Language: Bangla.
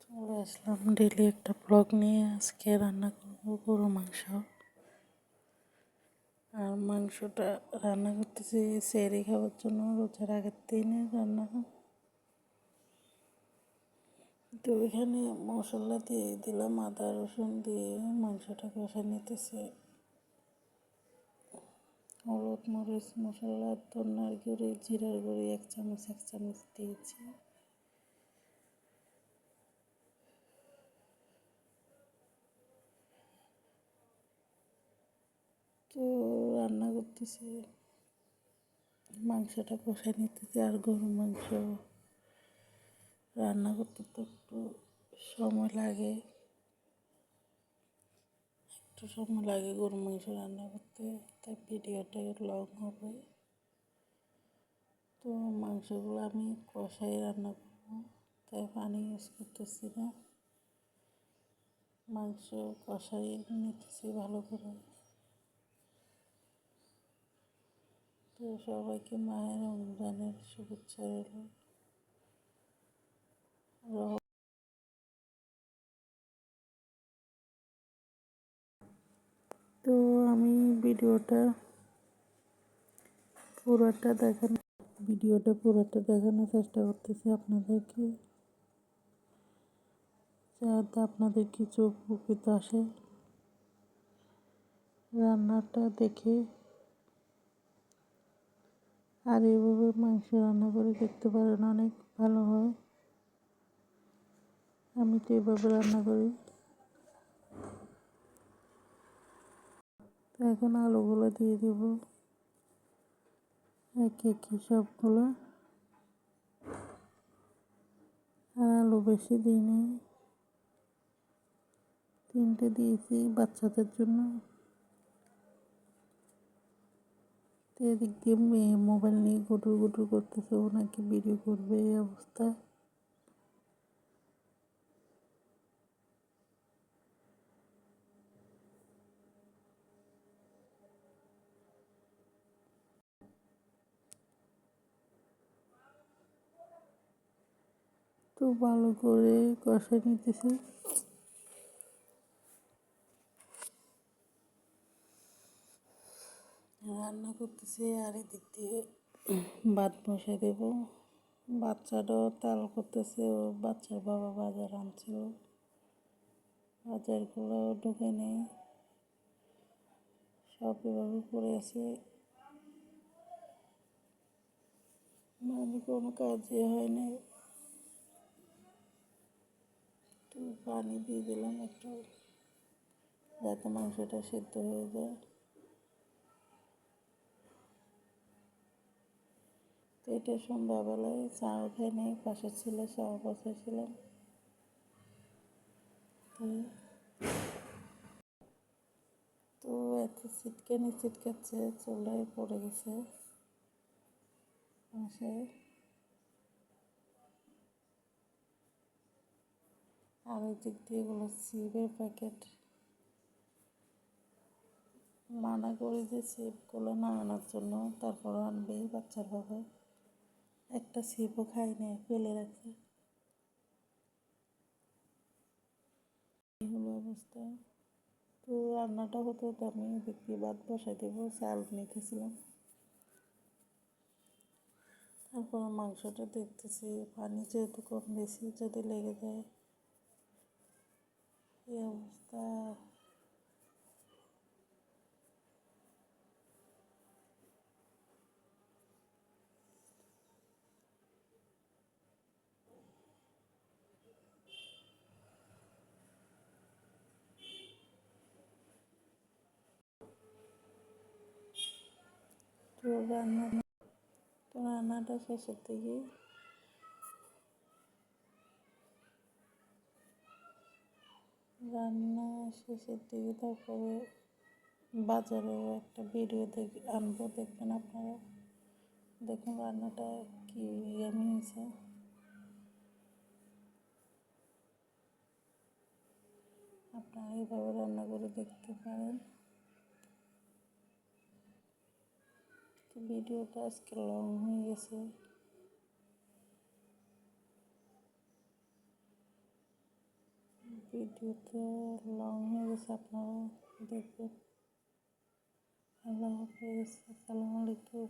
চলে আসলাম ডেলি একটা ব্লগ নিয়ে। আজকে রান্না করবো গরু মাংস। আর মাংসটা রান্না করতেছি সেহরি খাওয়ার জন্য, রোজার আগের দিনে রান্না। তো এখানে মশলা দিয়ে দিলাম, আদা রসুন দিয়ে মাংসটা কষা নিতেছে। হলুদ মরিচ মশলা, ধনিয়ার গুঁড়ি, জিরার গুঁড়ি 1 চামচ দিয়েছি। তো রান্না করতেছি, মাংসটা কষাই নিতেছি। আর গরু মাংস রান্না করতে তো একটু সময় লাগে গরু মাংস রান্না করতে, তাই ভিডিওটা লং হবে। তো মাংসগুলো আমি কষাই রান্না করবো, তাই পানি ইউজ করতেছি না। মাংস কষাই নিতেছি ভালো করে। তো সবাইকে মায়ের রমজানের শুভেচ্ছা রইল। তো আমি পুরোটা দেখানোর চেষ্টা করতেছি আপনাদেরকে, যাতে আপনাদের কিছু উপকৃত আসে। রান্নাটা দেখে আর এইভাবে মাংস রান্না করে দেখতে পারেন, অনেক ভালো হয়। আমি তো এভাবে রান্না করি। তো এখন আলুগুলো দিয়ে দেব একে সবগুলো। আর আলু বেশি দিইনি, 3টে দিয়েছি বাচ্চাদের জন্য। তো এদিক দিয়ে মেয়ে মোবাইল নিয়ে গুটুর গুটুর করতেছে, ও নাকি ভিডিও করবে এই অবস্থা। তো ভালো করে কষে নিতেছি। রান্না করতেছি আর এদিক দিয়ে ভাত বসে দেব। বাচ্চাটাও তাল করতেছে, ও বাচ্চার বাবা বাজার আনছিল, বাজারগুলো ঢুকে নেই, সব এভাবে পড়ে আছে, মানে কোনো কাজই হয় না। তো পানি দিয়ে দিলাম একটু, যাতে মাংসটা সিদ্ধ হয়ে যায়। তো এটা সন্ধ্যাবেলায় চাও খাই নেই, পাশের ছেলে চাও বসাইছিলাম। তো এত ছিটকাচ্ছে, চুলায় পড়ে গেছে পাশে। আর ওই দিক দিয়ে এগুলো চিপের প্যাকেট, মানা করে যে চিপগুলো না আনার জন্য, তারপর আনবে বাচ্চার বাবা। একটা চিপও খাই নেই, ফেলে রাখছে। এই হলো অবস্থা। তো রান্নাটা হতে হতে আমি দেখি ভাত বসাই দেবো, চাল নিতেছিলাম। তারপর মাংসটা দেখতেছি, পানি যেহেতু কম বেশি যদি লেগে যায়, এই অবস্থা। তো রান্নাটা শেষের দিকে, তারপরে বাজারেও একটা ভিডিও আনবো, দেখবেন আপনারা। দেখুন রান্নাটা কি ইয়ামি হয়েছে। আপনারা এইভাবে রান্না করে দেখতে পারেন। তো ভিডিওটা আজকে লং হয়ে গেছে। ভিডিও তো লং হয়ে গেছে, আপনারা দেখবেন। আল্লাহ হাফেজ, আসসালামু আলাইকুম।